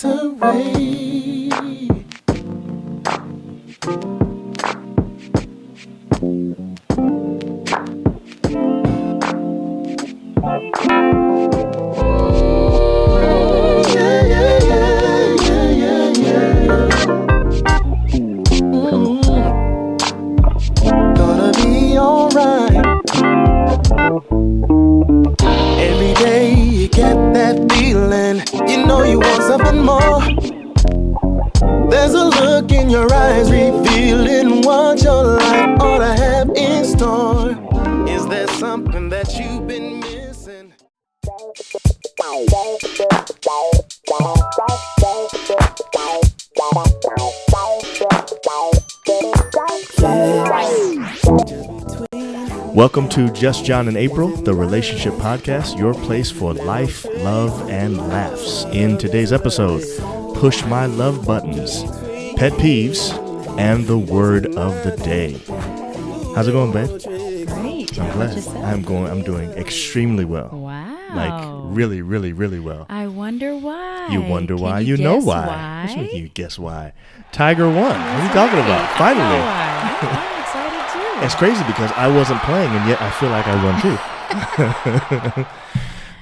Monterey. Gonna be alright. Every day you get that feeling, you know you want something more. There's a look in your eyes revealing what your life ought to have in store. Is there something that you've been missing? Welcome to Just John and April, the relationship podcast, your place for life, love, and laughs. In today's episode, push my love buttons, pet peeves, and the word of the day. How's it going, babe? Great. I'm glad. I'm doing extremely well. Wow. Like really, really, really well. I wonder why. You wonder why? Can You know guess why? What's with you guess why? Tiger won. What are you talking about? Finally. I'm excited too. It's crazy because I wasn't playing and yet I feel like I won too.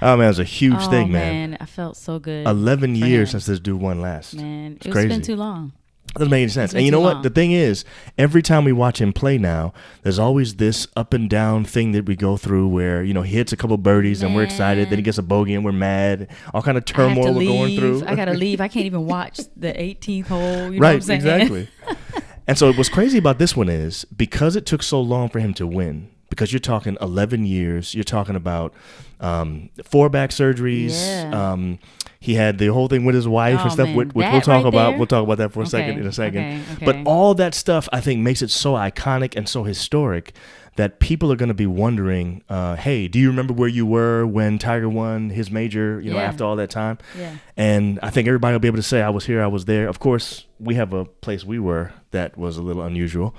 Oh man, it was a huge thing, man. I felt so good. 11 years since this dude won last. Man, it's crazy. Been too long. Doesn't make any sense. And you know what? The thing is, every time we watch him play now, there's always this up and down thing that we go through where, you know, he hits a couple birdies and we're excited. Then he gets a bogey and we're mad. All kind of turmoil we're going through. I got to leave. I can't even watch the 18th hole. You know right, what I'm saying? Exactly. And so what's crazy about this one is because it took so long for him to win, because you're talking 11 years, you're talking about 4 back surgeries. Yeah. He had the whole thing with his wife and stuff, which we'll talk about. We'll talk about that for a second in a second. Okay. But all that stuff, I think, makes it so iconic and so historic that people are going to be wondering, hey, do you remember where you were when Tiger won his major, you know, after all that time? Yeah. And I think everybody will be able to say, I was here, I was there. Of course, we have a place we were that was a little unusual.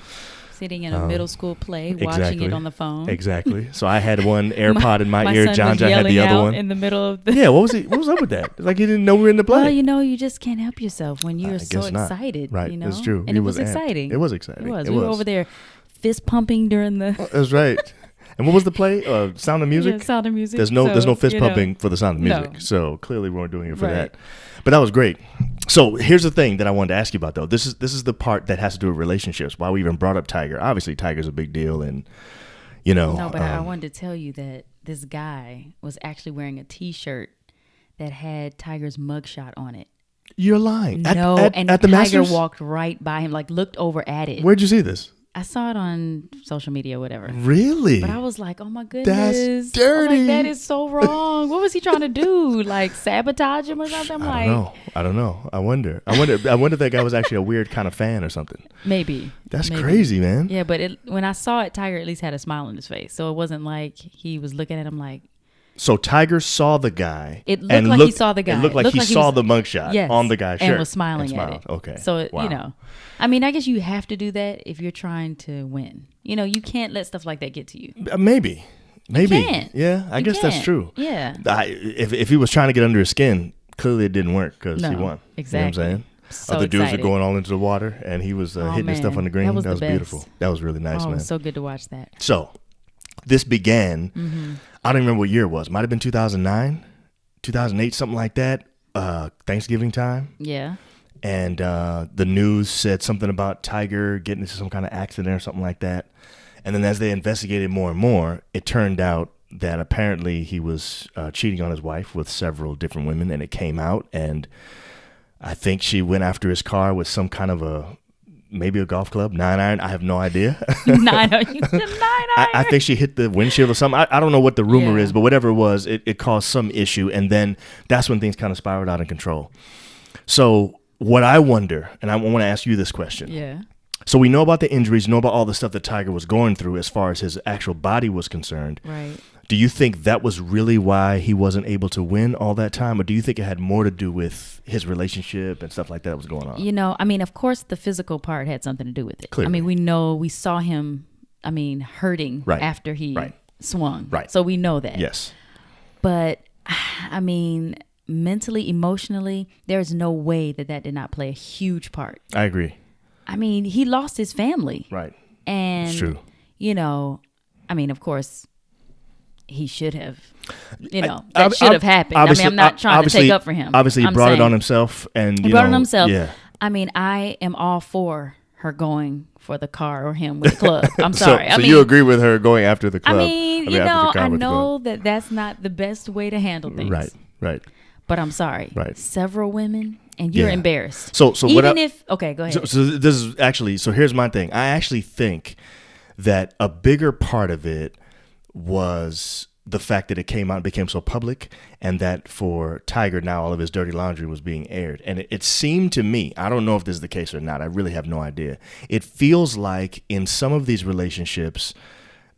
Sitting in a middle school play, watching it on the phone. Exactly. So I had one AirPod in my ear. Son John was had the yelling other out one. In the middle of the Yeah, what was up with that? It's like he didn't know we were in the play. Well, you know, you just can't help yourself when you're so excited. Right, you know? it's true. And it was exciting. It was exciting. It was. We were over there fist pumping during the... That's right. And what was the play? Sound of Music? Yeah, Sound of Music. There's no fist pumping for the Sound of Music. No. So clearly we weren't doing it for that. But that was great. So here's the thing that I wanted to ask you about, though. This is the part that has to do with relationships. Why we even brought up Tiger. Obviously, Tiger's a big deal, and you know. No, but I wanted to tell you that this guy was actually wearing a T-shirt that had Tiger's mugshot on it. You're lying. No, and at the Tiger Masters? walked right by him, like looked over at it. Where'd you see this? I saw it on social media, whatever. Really? But I was like, oh my goodness. That's dirty. I was like, that is so wrong. What was he trying to do? Like sabotage him or something? I don't know. I wonder if that guy was actually a weird kind of fan or something. Maybe. That's crazy, man. Yeah, but when I saw it, Tiger at least had a smile on his face. So it wasn't like he was looking at him like. So Tiger saw the guy. It looked like he saw the guy. It looked like he saw the mugshot on the guy's shirt. And was smiling at it. Okay. So, you know, I mean, I guess you have to do that if you're trying to win. You know, you can't let stuff like that get to you. Maybe. You can't. Yeah, I guess that's true. Yeah. If he was trying to get under his skin, clearly it didn't work because he won. Exactly. You know what I'm saying? So Other dudes excited. are going all into the water, and he was hitting his stuff on the green. That was beautiful. That was really nice, man. It was so good to watch that. So this began, I don't remember what year it was. Might have been 2009, 2008, something like that. Thanksgiving time. Yeah. And the news said something about Tiger getting into some kind of accident or something like that. And then as they investigated more and more, it turned out that apparently he was cheating on his wife with several different women, and it came out. And I think she went after his car with some kind of maybe a golf club, 9-iron. I have no idea. 9-iron. I think she hit the windshield or something. I don't know what the rumor is, but whatever it was, it caused some issue. And then that's when things kind of spiraled out of control. So what I wonder, and I want to ask you this question. Yeah. So we know about the injuries, know about all the stuff that Tiger was going through as far as his actual body was concerned. Right. Do you think that was really why he wasn't able to win all that time? Or do you think it had more to do with his relationship and stuff like that was going on? You know, I mean, of course, the physical part had something to do with it. Clearly. I mean, we saw him, hurting after he swung. Right. So we know that. Yes. But, I mean, mentally, emotionally, there's no way that did not play a huge part. I agree. I mean, he lost his family. Right. And, It's true. you know, I mean, of course, he should have, you know, I- that should have happened. I mean, I'm not trying to take up for him. Obviously, he I'm brought it saying on himself. And He brought it on himself. Yeah. I mean, I am all for her going for the car or him with the club. I'm sorry. So I mean, you agree with her going after the club? I mean, you after the know, car I with the club. know that that's not the best way to handle things. Right. Right. But I'm sorry. Right. Several women, and you're Yeah. embarrassed. So what? Even if okay, go ahead. So this is actually. So here's my thing. I actually think that a bigger part of it was the fact that it came out and became so public, and that for Tiger now all of his dirty laundry was being aired. And it seemed to me, I don't know if this is the case or not, I really have no idea. It feels like in some of these relationships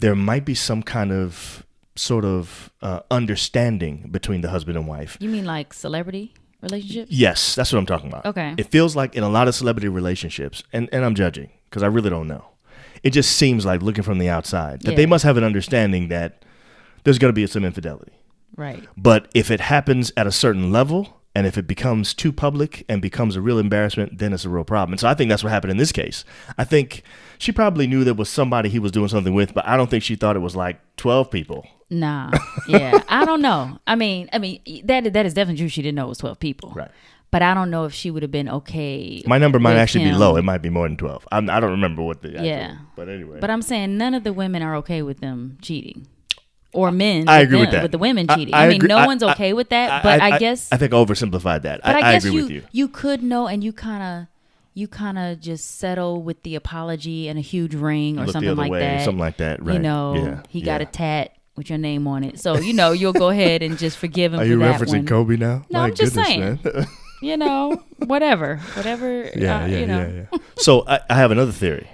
there might be some kind of sort of understanding between the husband and wife. You mean like celebrity relationships? Yes, that's what I'm talking about. Okay. It feels like in a lot of celebrity relationships, and I'm judging because I really don't know. It just seems like, looking from the outside, that they must have an understanding that there's going to be some infidelity. Right. But if it happens at a certain level, and if it becomes too public and becomes a real embarrassment, then it's a real problem. And so I think that's what happened in this case. I think she probably knew there was somebody he was doing something with, but I don't think she thought it was like 12 people. Nah. Yeah. I don't know. I mean, that is definitely true. She didn't know it was 12 people. Right. But I don't know if she would have been okay. My number might with actually be him. low. It might be more than 12. I don't remember what the Yeah. but anyway. But I'm saying none of the women are okay with them cheating. Or men. I agree with that. With the women cheating. I I mean, agree. no one's okay with that. But I guess. I think I oversimplified that. But I guess agree with you. You could know, and you kind of just settle with the apology and a huge ring or Look the something other like way, that. something like that, right. You know, Yeah, he got yeah. a tat with your name on it. So, you know, you'll go ahead and just forgive him Are for you that referencing one. Kobe now? No, My I'm just goodness, saying. man. You know, whatever. Yeah. you know. Yeah. So I have another theory.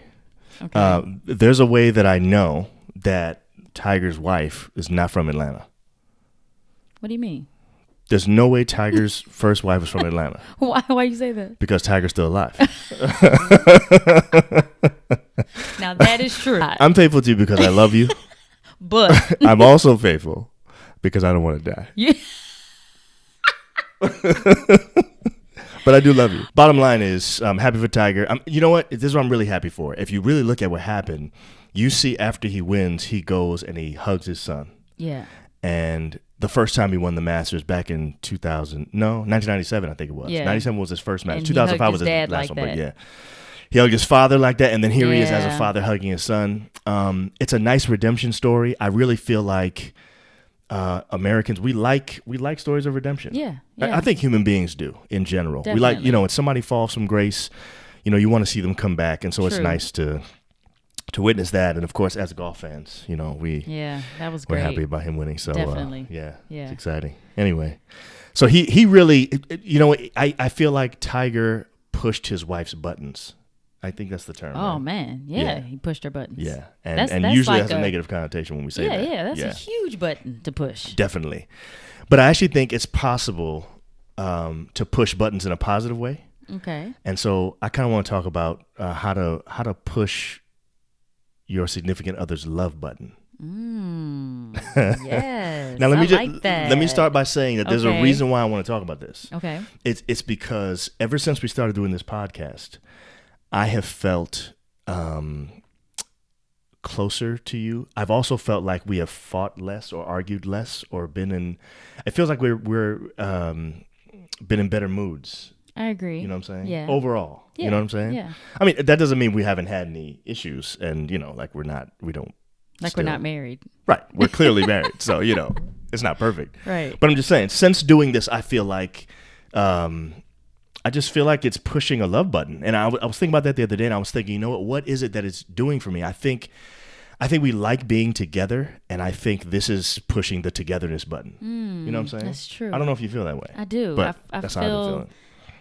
Okay. There's a way that I know that Tiger's wife is not from Atlanta. What do you mean? There's no way Tiger's first wife is from Atlanta Why you say that? because Tiger's still alive. Now, that is true. I'm faithful to you because I love you. But I'm also faithful because I don't want to die. you, But I do love you. Bottom line is, I'm happy for Tiger. You know what? This is what I'm really happy for. If you really look at what happened, you see after he wins, he goes and he hugs his son. yeah. And the first time he won the Masters back in 1997, I think it was. Yeah. 97 was his first match. And he 2005 hugged was his his dad last like one. But that. yeah, he hugged his father like that, and then here he is as a Yeah. father hugging his son. It's a nice redemption story. I really feel like Americans, we like stories of redemption. Yeah. I think human beings do in general. We like, Definitely. when somebody falls from grace, you want to see them come back, and so it's True. nice to witness that. And of course, as golf fans, Yeah, that was we're great. happy about him winning. So Definitely. yeah, Yeah. it's exciting. Anyway, so he really, I feel like Tiger pushed his wife's buttons. I think that's the term. Oh right? man, yeah, Yeah. he pushed her buttons. Yeah, and That's usually like has a negative connotation when we say that. Yeah, that's a huge button to push. Definitely. But I actually think it's possible to push buttons in a positive way. Okay. And so I kind of want to talk about how to push your significant other's love button. Yes. Now like that. let me start by saying that there's a Okay. reason why I want to talk about this. Okay. It's because ever since we started doing this podcast, I have felt closer to you. I've also felt like we have fought less or argued less or been in. It feels like we're been in better moods. I agree. You know what I'm saying? Yeah. Overall. Yeah. You know what I'm saying? Yeah. I mean, that doesn't mean we haven't had any issues, and like we don't. Like still- we're not married. Right. We're clearly married, so it's not perfect. Right. But I'm just saying, since doing this, I feel like, I just feel like it's pushing a love button. And I was thinking about that the other day, and I was thinking, what is it that it's doing for me? I think we like being together, and I think this is pushing the togetherness button. You know what I'm saying? That's true. I don't know if you feel that way. I do. But I that's how I've been feel feeling.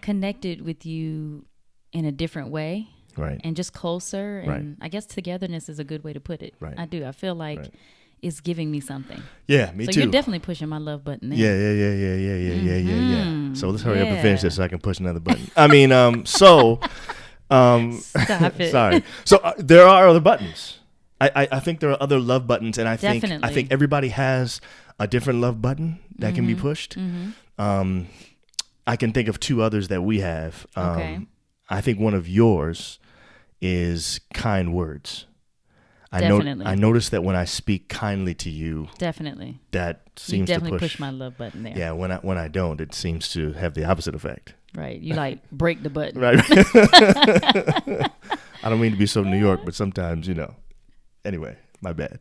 connected with you in a different way. Right. And just closer. And Right. I guess togetherness is a good way to put it. Right. I do. I feel like Right. it's giving me something. Yeah, me So too. you're definitely pushing my love button there. Yeah. So let's hurry up and finish Yeah. this so I can push another button. I mean, Stop it. sorry. So there are other buttons. I think there are other love buttons, and I think Definitely. everybody has a different love button that can be pushed. I can think of two others that we have. Okay. I think one of yours is kind words. Definitely. I notice that when I speak kindly to you, Definitely. that seems You definitely to push my love button there. Yeah, when I don't, it seems to have the opposite effect. Right. You like break the button. Right. I don't mean to be so New York, but sometimes, Anyway, my bad.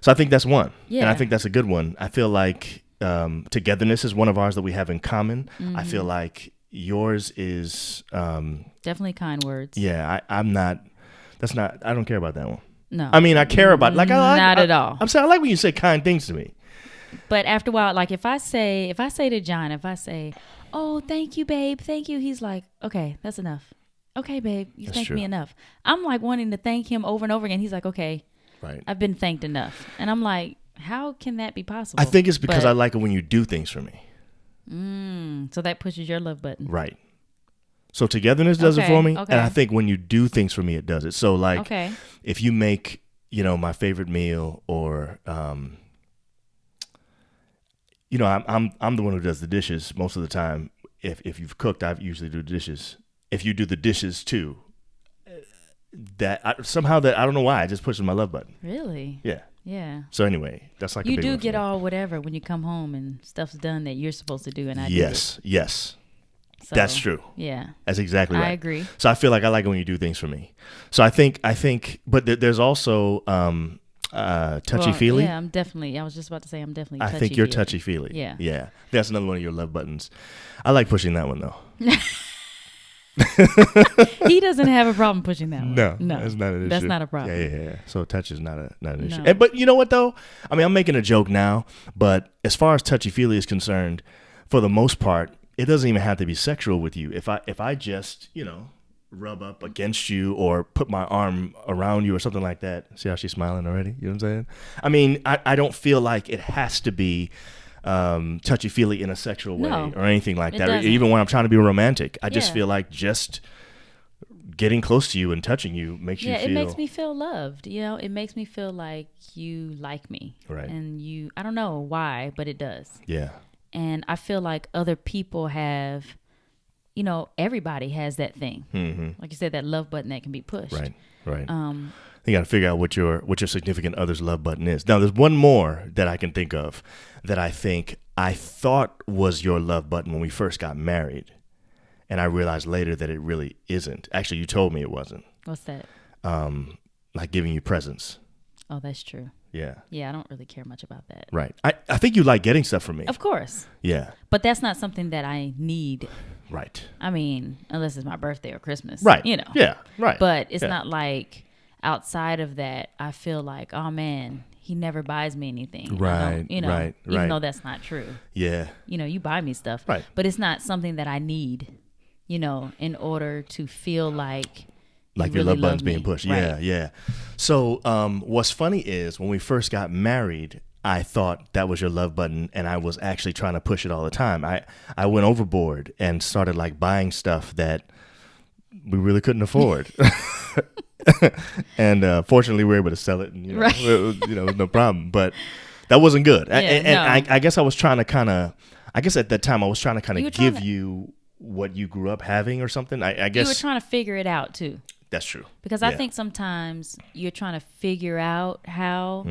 So I think that's one. Yeah. And I think that's a good one. I feel like togetherness is one of ours that we have in common. Mm-hmm. I feel like yours is Definitely kind words. yeah, I don't care about that one. No. I mean, I care about not at all. I'm saying I like when you say kind things to me. But after a while, like if I say to John, "Oh, thank you, babe, thank you," he's like, "Okay, that's enough. Okay, babe, you thanked me enough." I'm like wanting to thank him over and over again. He's like, "Okay, right, I've been thanked enough," and I'm like, "How can that be possible?" I think it's because I like it when you do things for me. So that pushes your love button, right? So togetherness does it for me, okay. and I think when you do things for me, it does it. So like, if you make my favorite meal, or I'm the one who does the dishes most of the time. If you've cooked, I usually do the dishes. If you do the dishes too, I don't know why, I just pushes my love button. Really? Yeah. Yeah. So anyway, that's like you a big do one get for me. all whatever when you come home and stuff's done that you're supposed to do, and I do Yes. So, That's true. Yeah. That's exactly right. I agree. So I feel like I like it when you do things for me. So I think, but there's also touchy-feely. Yeah, I was just about to say I'm definitely touchy-feely. I think you're touchy-feely. Yeah. Yeah. That's another one of your love buttons. I like pushing that one, though. He doesn't have a problem pushing that one. No, No. that's not an issue. That's not a problem. Yeah. So touch is not an issue. No. But you know what, though? I mean, I'm making a joke now, but as far as touchy-feely is concerned, for the most part, it doesn't even have to be sexual with you. If I just, rub up against you or put my arm around you or something like that. See how she's smiling already? You know what I'm saying? I mean, I don't feel like it has to be touchy-feely in a sexual way or anything like that. Or even when I'm trying to be romantic, I just feel like just getting close to you and touching you makes you feel... Yeah, it makes me feel loved. It makes me feel like you like me. Right. And I don't know why, but it does. Yeah. And I feel like other people have, everybody has that thing. Mm-hmm. Like you said, that love button that can be pushed. Right. You got to figure out what your significant other's love button is. Now, there's one more that I can think of that I thought was your love button when we first got married, and I realized later that it really isn't. Actually, you told me it wasn't. What's that? Like giving you presents. Oh, that's true. Yeah. Yeah, I don't really care much about that. Right. I think you like getting stuff from me. Of course. Yeah. But that's not something that I need. Right. I mean, unless it's my birthday or Christmas. Right. Yeah, right. But it's not like outside of that, I feel like, oh man, he never buys me anything. Right. Right. Even though that's not true. Yeah. You buy me stuff. Right. But it's not something that I need, in order to feel like your really love button's love me. being pushed. Right. Yeah. So what's funny is when we first got married, I thought that was your love button, and I was actually trying to push it all the time. I went overboard and started like buying stuff that we really couldn't afford. And fortunately, we were able to sell it, and it was no problem. But that wasn't good. I guess I was trying to at that time I was trying to give you what you grew up having or something. I guess you were trying to figure it out too. That's true. Because I think sometimes you're trying to figure out how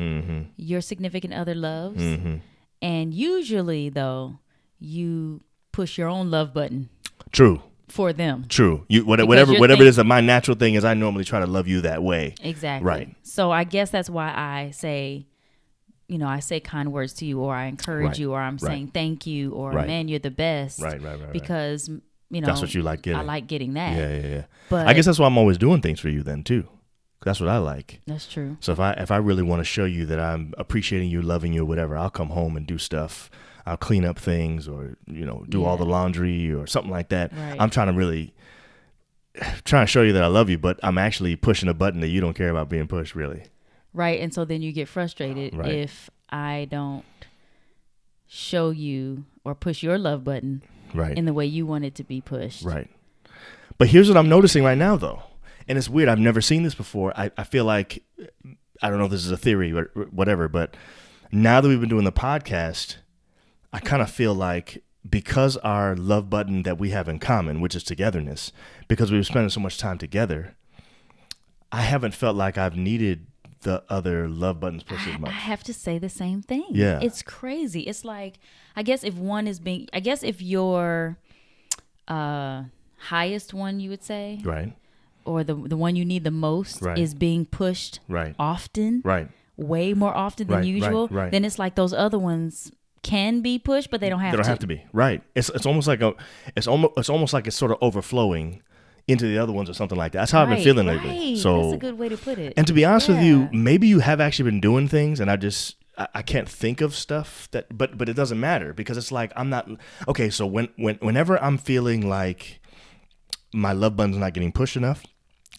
your significant other loves. Mm-hmm. And usually, though, you push your own love button. True. For them. True. Whatever it is, my natural thing is I normally try to love you that way. Exactly. Right. So I guess that's why I say, I say kind words to you, or I encourage you, or I'm saying thank you, or man, you're the best. Right. Because... that's what you like getting. I like getting that. Yeah. But I guess that's why I'm always doing things for you then too. That's what I like. That's true. So if I really want to show you that I'm appreciating you, loving you, whatever, I'll come home and do stuff. I'll clean up things, or do all the laundry or something like that. Right. I'm trying to show you that I love you, but I'm actually pushing a button that you don't care about being pushed, really. Right, and so then you get frustrated if I don't show you or push your love button. Right. In the way you want it to be pushed. Right. But here's what I'm noticing right now, though. And it's weird. I've never seen this before. I feel like, I don't know if this is a theory or whatever, but now that we've been doing the podcast, I kind of feel like because our love button that we have in common, which is togetherness, because we were spending so much time together, I haven't felt like I've needed the other love buttons pushed as much. I have to say the same thing. Yeah. It's crazy. It's like, I guess if your highest one, you would say, Right. or the one you need the most Right. is being pushed Right. often, Right. way more often than Right, usual, right. then it's like those other ones can be pushed, but they don't have to. They don't have to be. Right. It's almost like it's almost like it's sort of overflowing into the other ones or something like that. That's how I've been feeling lately. Right. So that's a good way to put it. And to be honest with you, Yeah. maybe you have actually been doing things and I can't think of stuff but it doesn't matter because it's like I'm not okay, so whenever I'm feeling like my love button's not getting pushed enough,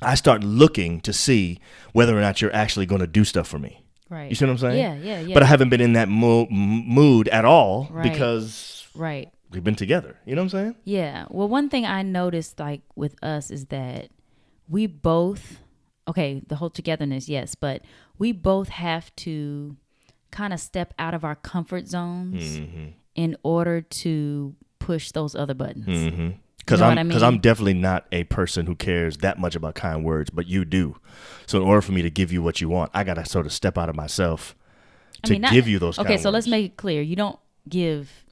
I start looking to see whether or not you're actually going to do stuff for me. Right. You see what I'm saying? Yeah. But I haven't been in that mood at all Right. because Right. we've been together. You know what I'm saying? Yeah. Well, one thing I noticed, like with us, is that we both, the whole togetherness, yes, but we both have to kind of step out of our comfort zones in order to push those other buttons. Mm-hmm. Because You know what I mean? I'm definitely not a person who cares that much about kind words, but you do. So in order for me to give you what you want, I got to sort of step out of myself to give you those kind Okay, words. so let's make it clear. You don't give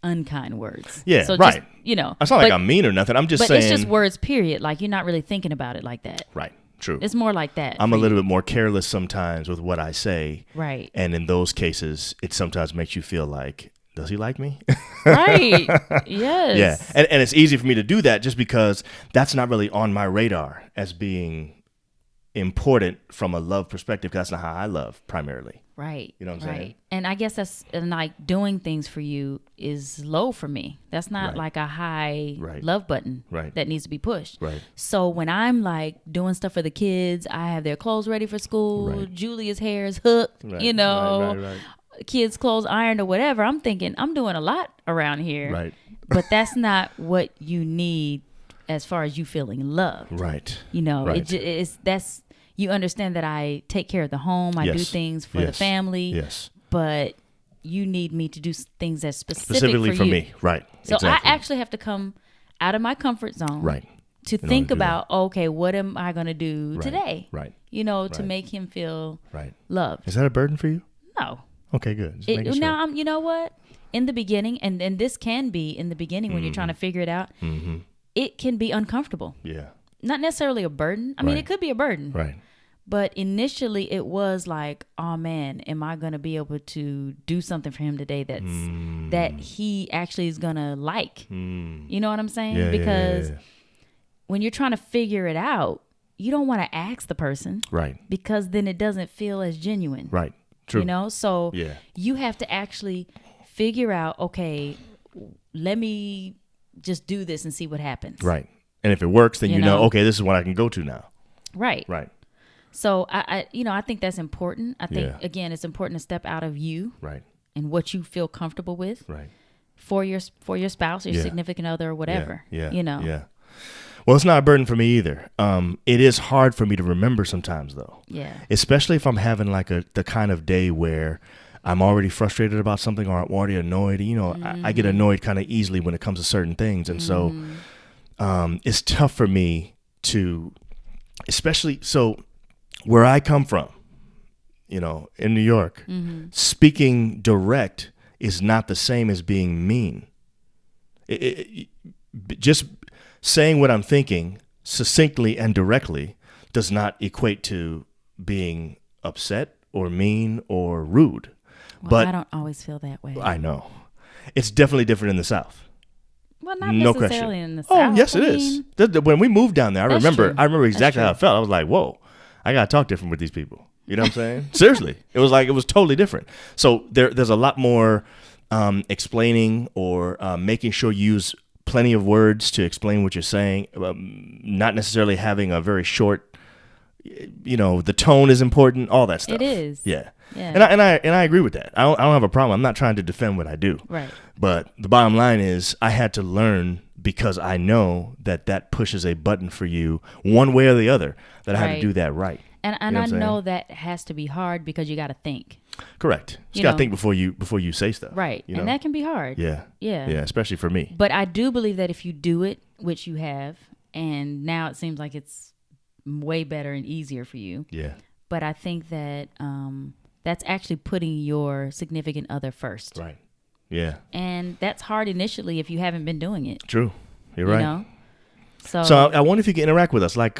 unkind words. Yeah, so right. Just, it's not like I'm mean or nothing. I'm just saying. But it's just words, period. Like, you're not really thinking about it like that. Right. True. It's more like that. I'm a little bit more careless sometimes with what I say. Right. And in those cases, it sometimes makes you feel like, does he like me? Right. Yes. Yeah. And it's easy for me to do that just because that's not really on my radar as being important from a love perspective. 'Cause that's not how I love primarily. Right. You know what I'm saying? And I guess and like doing things for you is low for me. That's not Right. like a high Right. love button Right. that needs to be pushed. Right. So when I'm like doing stuff for the kids, I have their clothes ready for school, Right. Julia's hair is hooked, Right. Right. Kids' clothes ironed or whatever. I'm thinking I'm doing a lot around here. Right. But that's not what you need as far as you feeling loved. Right. Right. That's you understand that I take care of the home. I do Yes. things for the Yes. family. Yes. But you need me to do things that's Specifically for you. me. Right. So Exactly. I actually have to come out of my comfort zone. Right. To In order think to do about, okay, what am I going to do Right. today? Right. To Right. make him feel Right. loved. Is that a burden for you? No. Okay, good. Just making sure. Now, you know what? In the beginning, and this can be in the beginning when you're trying to figure it out, it can be uncomfortable. Yeah. Not necessarily a burden. I mean, Right. it could be a burden. Right. But initially, it was like, oh man, am I going to be able to do something for him today that he actually is going to like? You know what I'm saying? Yeah, because yeah. when you're trying to figure it out, you don't want to ask the person. Right. Because then it doesn't feel as genuine. Right. True. So Yeah. you have to actually figure out, okay, let me just do this and see what happens. Right. And if it works, then you know, know? okay, this is what I can go to now. Right. Right. So I think that's important. I think Yeah. again, it's important to step out of you Right. and what you feel comfortable with Right. for your spouse or your Yeah. significant other or whatever. Yeah. Yeah. Well, it's not a burden for me either. It is hard for me to remember sometimes, though. Yeah. Especially if I'm having like the kind of day where I'm already frustrated about something or I'm already annoyed. I get annoyed kind of easily when it comes to certain things. And so it's tough for me to, especially where I come from, in New York, speaking direct is not the same as being mean. Just saying what I'm thinking succinctly and directly does not equate to being upset or mean or rude. Well, But I don't always feel that way. I know. It's definitely different in the South. Well, not No necessarily question. in the Oh, South. yes, it I is. mean, When we moved down there, I That's remember true. exactly how That's I felt. I was like, whoa, I got to talk different with these people. You know what I'm saying? Seriously. It was totally different. So there's a lot more explaining or making sure you use plenty of words to explain what you're saying, not necessarily having a very short, the tone is important, all that stuff. It is. Yeah. Yeah. And I agree with that. I don't have a problem. I'm not trying to defend what I do. Right. But the bottom line is I had to learn because I know that pushes a button for you one way or the other, that I had to Right. do that right. And You know I what I'm know saying? that has to be hard because you got to think. Correct. You got to think before you say stuff. Right. You know? And that can be hard. Yeah. Yeah. Yeah, especially for me. But I do believe that if you do it, which you have, and now it seems like it's way better and easier for you. Yeah. But I think that that's actually putting your significant other first. Right. Yeah. And that's hard initially if you haven't been doing it. True. You're right. You know? So I wonder if you can interact with us. Like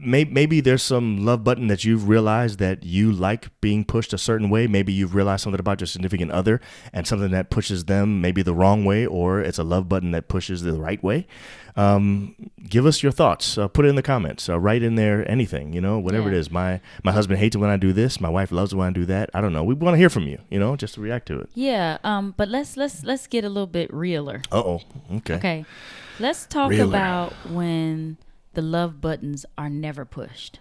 maybe there's some love button that you've realized that you like being pushed a certain way. Maybe you've realized something about your significant other and something that pushes them maybe the wrong way, or it's a love button that pushes the right way. Give us your thoughts. Put it in the comments. Write in there anything, whatever it is. My husband hates it when I do this. My wife loves it when I do that. I don't know. We want to hear from you, just to react to it. Yeah. But let's get a little bit realer. Uh-oh. Okay. Okay. Let's talk about when the love buttons are never pushed.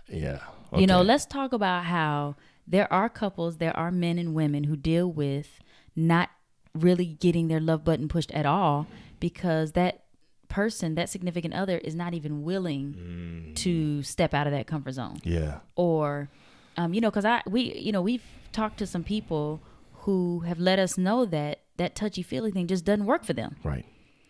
Yeah. Okay. Let's talk about how there are couples, there are men and women who deal with not really getting their love button pushed at all because that person, that significant other, is not even willing to step out of that comfort zone. Yeah. Or, because we've talked to some people who have let us know that touchy-feely thing just doesn't work for them. Right.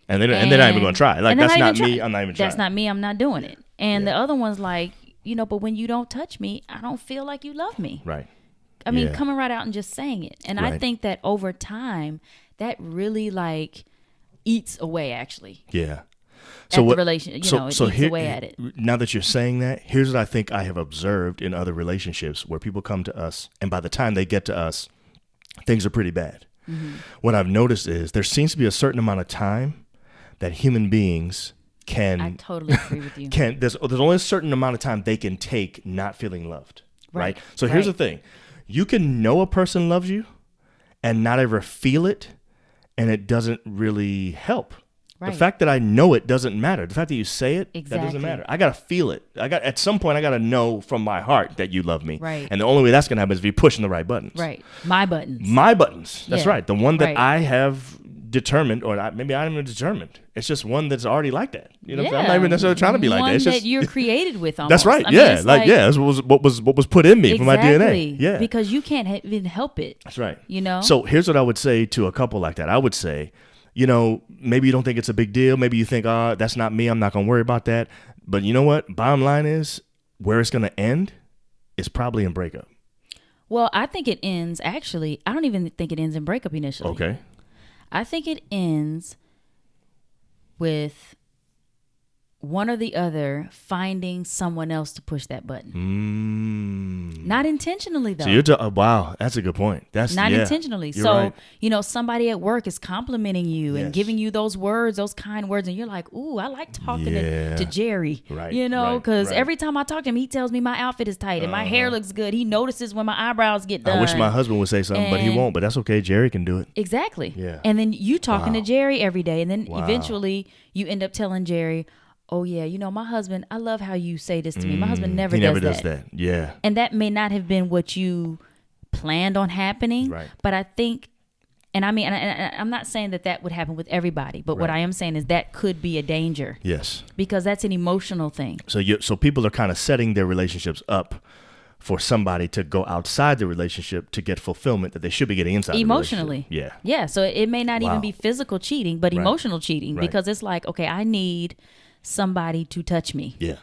And they're not even going to try. Like, that's not me. I'm not even trying. That's not me. I'm not doing it. And the other one's like, but when you don't touch me, I don't feel like you love me. Right. I mean, coming right out and just saying it. And right. I think that over time, that really eats away, actually. Yeah. So at the relationship, it eats away at it. Now that you're saying that, here's what I think I have observed in other relationships where people come to us, and by the time they get to us, things are pretty bad. Mm-hmm. What I've noticed is there seems to be a certain amount of time that human beings can. I totally agree with you. There's only a certain amount of time they can take not feeling loved. Right. So here's the thing. You can know a person loves you and not ever feel it, and it doesn't really help. Right. The fact that I know it doesn't matter. The fact that you say it, that doesn't matter. I got to feel it. At some point, I got to know from my heart that you love me. Right. And the only way that's going to happen is if you're pushing the right buttons. Right. My buttons. My buttons. That's right. The one that right. I have determined, or maybe I'm even determined. It's just one that's already like that. You know, what I'm not even necessarily trying to be like that. It's one just, that you're created with. Almost. That's right. I mean, that's what was put in me from my DNA. Yeah. Because you can't even help it. That's right. So here's what I would say to a couple like that. I would say, maybe you don't think it's a big deal. Maybe you think, that's not me. I'm not going to worry about that. But you know what? Bottom line is, where it's going to end is probably in breakup. Well, I think it ends, actually, I don't even think it ends in breakup initially. Okay. I think it ends with one or the other finding someone else to push that button. Not intentionally, though. So you're wow, that's a good point. That's not intentionally. So right. Somebody at work is complimenting you and giving you those words, those kind words, and you're like, "Ooh, I like talking to Jerry." Right. Because every time I talk to him, he tells me my outfit is tight and my hair looks good. He notices when my eyebrows get done. I wish my husband would say something, but he won't. But that's okay. Jerry can do it. Exactly. Yeah. And then you talking to Jerry every day, and then eventually you end up telling Jerry, "Oh yeah, my husband, I love how you say this to me. My husband never does that. Yeah. And that may not have been what you planned on happening. Right. But I think, and I mean, and I'm not saying that would happen with everybody, but what I am saying is that could be a danger. Yes. Because that's an emotional thing. So people are kind of setting their relationships up for somebody to go outside the relationship to get fulfillment that they should be getting inside emotionally. The relationship. Yeah. So it may not even be physical cheating, but emotional cheating, because it's like, okay, I need somebody to touch me. Yeah.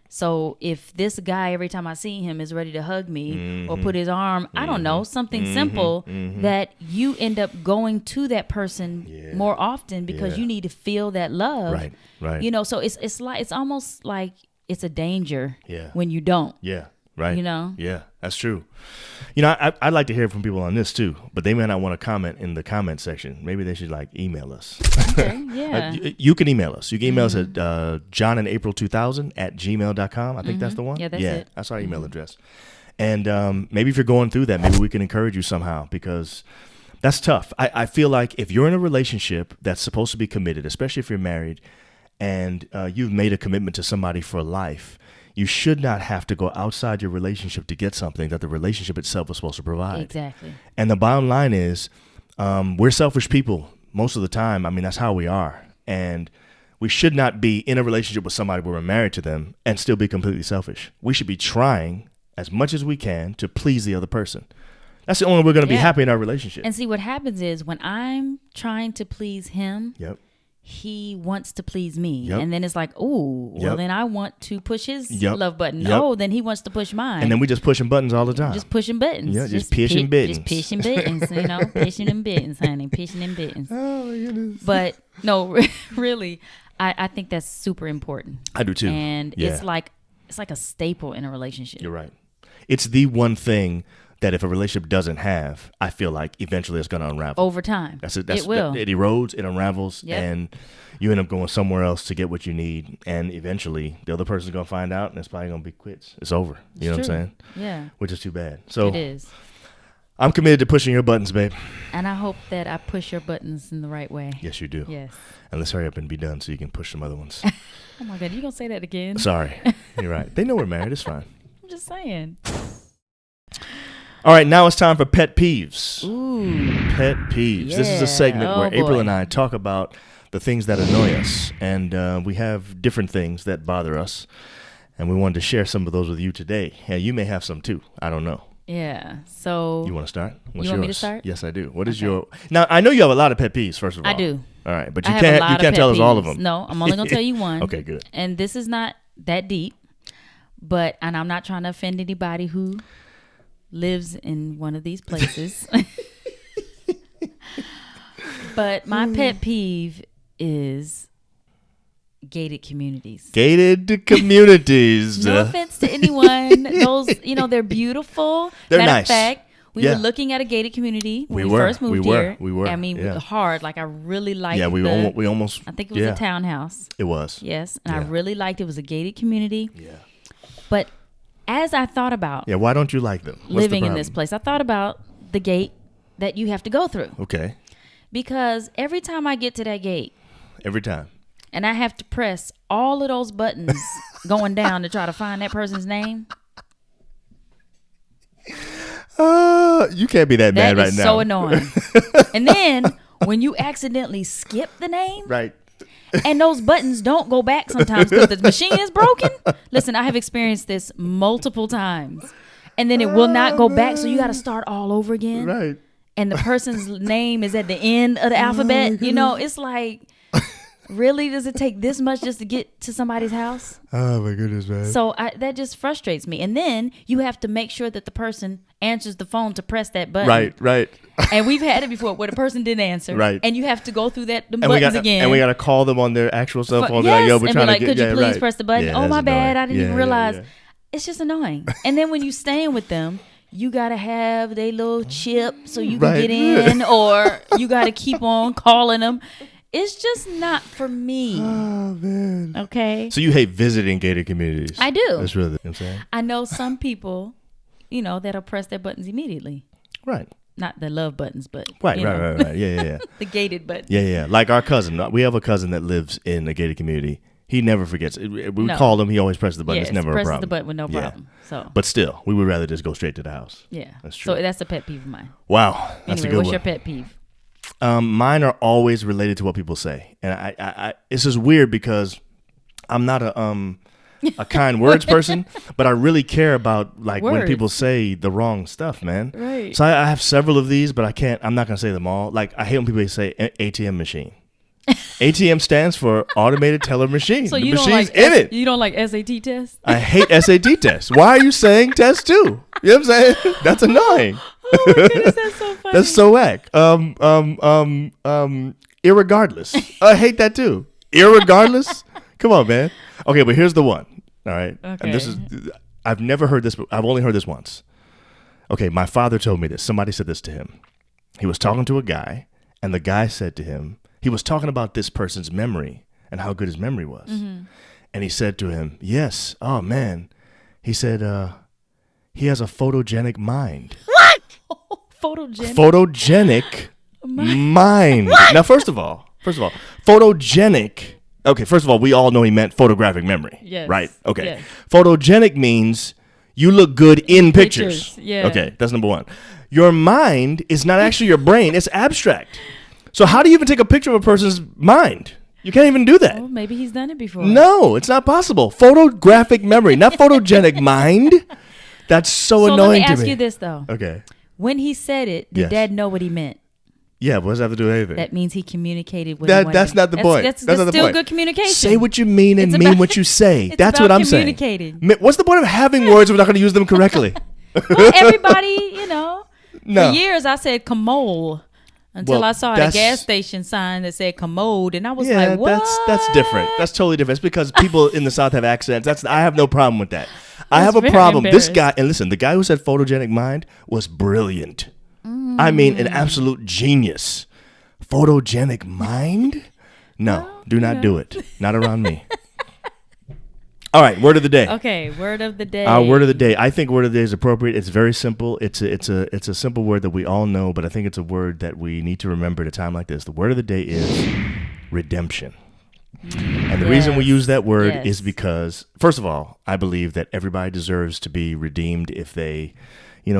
So if this guy, every time I see him, is ready to hug me or put his arm, I don't know, something simple, that you end up going to that person more often because you need to feel that love. Right. So it's almost like it's a danger when you don't. Yeah. Right. Yeah, that's true. I'd like to hear from people on this too, but they may not want to comment in the comment section. Maybe they should email us. Okay, yeah. You can email us. You can email us at johnandapril2000@gmail.com. I think that's the one. Yeah, that's it. That's our email address. And maybe if you're going through that, maybe we can encourage you somehow, because that's tough. I feel like if you're in a relationship that's supposed to be committed, especially if you're married, and you've made a commitment to somebody for life, you should not have to go outside your relationship to get something that the relationship itself is supposed to provide. Exactly. And the bottom line is, we're selfish people most of the time. I mean, that's how we are. And we should not be in a relationship with somebody where we're married to them and still be completely selfish. We should be trying as much as we can to please the other person. That's the only way we're going to be happy in our relationship. And see, what happens is when I'm trying to please him, Yep. he wants to please me. Yep. And then it's like, oh, well, Yep. then I want to push his Yep. love button. Yep. Oh, then he wants to push mine. And then we just pushing buttons all the time. Just pushing buttons. Yeah, just pushing buttons. Just pushing buttons, you know, pushing them buttons, honey, pushing them buttons. Oh, my goodness. But no, really, I think that's super important. I do too. And it's like a staple in a relationship. You're right. It's the one thing that if a relationship doesn't have, I feel like eventually it's going to unravel. Over time. It will. It erodes, it unravels, Yep. and you end up going somewhere else to get what you need. And eventually the other person's going to find out, and it's probably going to be quits. It's over. You know what I'm saying? Yeah. Which is too bad. So It is. I'm committed to pushing your buttons, babe. And I hope that I push your buttons in the right way. Yes, you do. Yes. And let's hurry up and be done so you can push some other ones. Oh, my God. You going to say that again? Sorry. You're right. They know we're married. It's fine. I'm just saying. All right, now it's time for Pet Peeves. Ooh. Pet Peeves. This is a Yeah. segment Oh, where April boy. and I talk about the things that annoy us. And we have different things that bother us. And we wanted to share some of those with you today. Yeah, you may have some too. I don't know. Yeah. So You want to start? What's You want me to yours? start? Yes, I do. What is Okay. your... Now, I know you have a lot of pet peeves, first of all. I do. All right, but I you have a can't lot you of can't pet tell us all of peeves. them. No, I'm only going to tell you one. Okay, good. And this is not that deep, and I'm not trying to offend anybody who lives in one of these places. But my pet peeve is gated communities. Gated communities. No offense to anyone. Those, they're beautiful. They're Matter nice. of fact, we Yeah. were looking at a gated community when We we were. first moved here. We were. I mean, Yeah. hard. Like, I really liked Yeah, we almost... I think it was a townhouse. It was. Yes, and I Yeah. really liked it. It was a gated community. Yeah. But as I thought about Yeah, why don't you like them? What's the living in problem? this place, I thought about the gate that you have to go through. Okay. Because every time I get to that gate Every time. and I have to press all of those buttons going down to try to find that person's name, You can't be that mad that right is now. so annoying. And then when you accidentally skip the name, Right. and those buttons don't go back sometimes because the machine is broken. Listen, I have experienced this multiple times. And then it will not go back, so you got to start all over again. Right. And the person's name is at the end of the alphabet. It's like, really? Does it take this much just to get to somebody's house? Oh, my goodness, man. So that just frustrates me. And then you have to make sure that the person answers the phone to press that button. Right. And we've had it before where the person didn't answer. Right. And you have to go through the And buttons again. And we got to call them on their actual cell phone. Yes, Be like, yo, we're and trying be like, to could get... you please press the button? Yeah, Oh, that's my bad. annoying. I didn't even Yeah, realize. yeah. It's just annoying. And then when you staying with them, you got to have their little chip so you can Right. get in, or you got to keep on calling them. It's just not for me. Oh, man. Okay? So you hate visiting gated communities? I do. That's really... You know what I'm saying? I know some people, that'll press their buttons immediately. Right. Not the love buttons, but Right. you know, Yeah. the gated button. Yeah. Like our cousin. We have a cousin that lives in a gated community. He never forgets. We call him. He always presses the button. It's never a presses problem. the button with no Yeah. problem. So, But still, we would rather just go straight to the house. yeah. That's true. So that's a pet peeve of mine. Wow. That's Anyway, a good what's one. your pet peeve? Mine are always related to what people say. And I it's just weird because I'm not a kind words person, but I really care about like when Words. people say the wrong stuff, man. Right. So I have several of these, but I'm not going to say them all. Like I hate when people say ATM machine. ATM stands for automated teller machine. So the you don't machine's like in it. You don't like SAT tests? I hate SAT tests. Why are you saying test too? You know what I'm saying? That's annoying. Oh my goodness, that's so funny. That's so whack. Irregardless. I hate that too. Irregardless. Come on, man. Okay, but here's the one. All right. Okay. And this is I've never heard this, but I've only heard this once. Okay, my father told me this. Somebody said this to him. He was talking to a guy, and the guy said to him, he was talking about this person's memory and how good his memory was. Mm-hmm. And he said to him, yes, oh man. He said, he has a photogenic mind. Photogenic. Photogenic mind. Now, first of all, photogenic. Okay, first of all, we all know he meant photographic memory. Yes. Right? Okay. Yes. Photogenic means you look good in pictures. Yeah. Okay, that's number one. Your mind is not actually your brain, it's abstract. So how do you even take a picture of a person's mind? You can't even do that. Oh, maybe he's done it before. No, it's not possible. Photographic memory, not photogenic mind. That's so annoying to me. Let me ask you this though. Okay. When he said it, did Yes. Dad know what he meant? Yeah, what does that have to do with anything? That means he communicated with That's not the point. That's not the still point. good communication. Say what you mean and It's mean about- what you say. it's That's about what I'm saying. communicating. What's the point of having words if we're not going to use them correctly? Well, everybody, you know. No. For years, I said commode until Well, I saw a gas station sign that said commode, and I was like, "What?" that's different. That's totally different. It's because people in the South have accents. I have no problem with that. I have a very problem. This embarrassed. guy, and listen, the guy who said photogenic mind was brilliant. I mean, an absolute genius. Photogenic mind? No, do not do it. Not around me. All right, word of the day. Okay, word of the day. Our word of the day. I think word of the day is appropriate. It's very simple. It's a simple word that we all know, but I think it's a word that we need to remember at a time like this. The word of the day is redemption. And the reason we use that word is because, first of all, I believe that everybody deserves to be redeemed if they,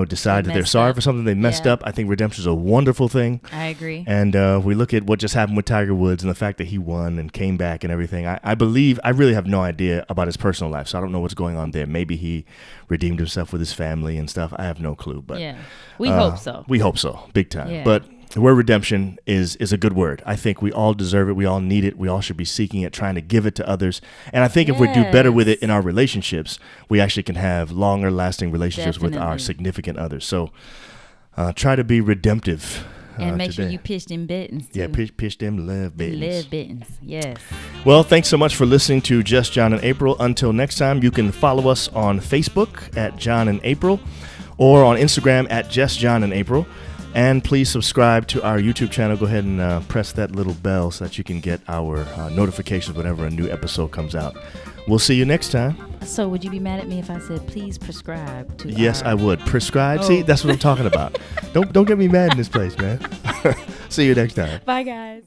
decide that they're sorry for something they messed up. I think redemption is a wonderful thing. I agree. And we look at what just happened with Tiger Woods and the fact that he won and came back and everything. I believe, I really have no idea about his personal life, so I don't know what's going on there. Maybe he redeemed himself with his family and stuff. I have no clue. But yeah, we hope so. We hope so, big time. Yeah. But the word redemption is a good word. I think we all deserve it. We all need it. We all should be seeking it, trying to give it to others. And I think if we do better with it in our relationships, we actually can have longer lasting relationships with our significant others. So try to be redemptive. And make today. sure you pitch them buttons too. Yeah, pitch them love buttons. Love buttons, yes. Well, thanks so much for listening to Just John and April. Until next time, you can follow us on Facebook at John and April or on Instagram at Just John and April. And please subscribe to our YouTube channel. Go ahead and press that little bell so that you can get our notifications whenever a new episode comes out. We'll see you next time. So would you be mad at me if I said, please prescribe to Yes, our... I would. Prescribe? See, that's what I'm talking about. Don't get me mad in this place, man. See you next time. Bye, guys.